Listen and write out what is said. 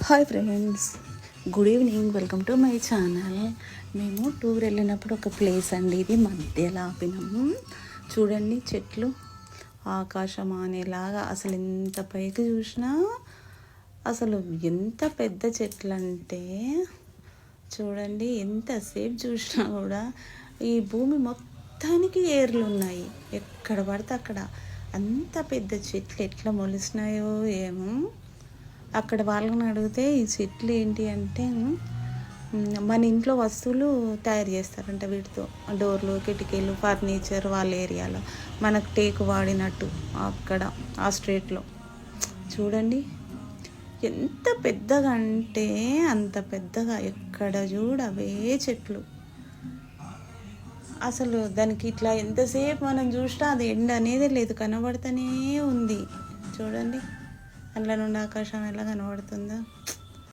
Hi friends, good evening. Welcome to my channel. మేము tour వెళ్ళినప్పుడు ఒక ప్లేస్ అండి, ఇది మధ్యలో ఆపినాము. చూడండి చెట్లు, ఆకాశం అనేలాగా. అసలు ఎంత పైకి చూసినా అసలు ఎంత పెద్ద చెట్లు అంటే చూడండి, ఎంతసేపు చూసినా కూడా ఈ భూమి మొత్తానికి ఏర్లు ఉన్నాయి. ఎక్కడ పడితే అక్కడ అంత పెద్ద చెట్లు ఎట్లా మొలిసినాయో ఏమో. అక్కడ వాళ్ళని అడిగితే ఈ చెట్లు ఏంటి అంటే మన ఇంట్లో వస్తువులు తయారు చేస్తారంట వీటితో. డోర్లు, కిటికీలు, ఫర్నిచర్ వాళ్ళ ఏరియాలో మనకు టేకు వాడినట్టు అక్కడ ఆ స్ట్రీట్లో. చూడండి ఎంత పెద్దగా అంటే అంత పెద్దగా, ఎక్కడ చూడ అవే చెట్లు. అసలు దానికి ఇట్లా ఎంతసేపు మనం చూసినా అది ఎండ అనేది లేదు, కనబడుతూనే ఉంది. చూడండి అందులో నుండి ఆకాశం ఎలా కనబడుతుందో.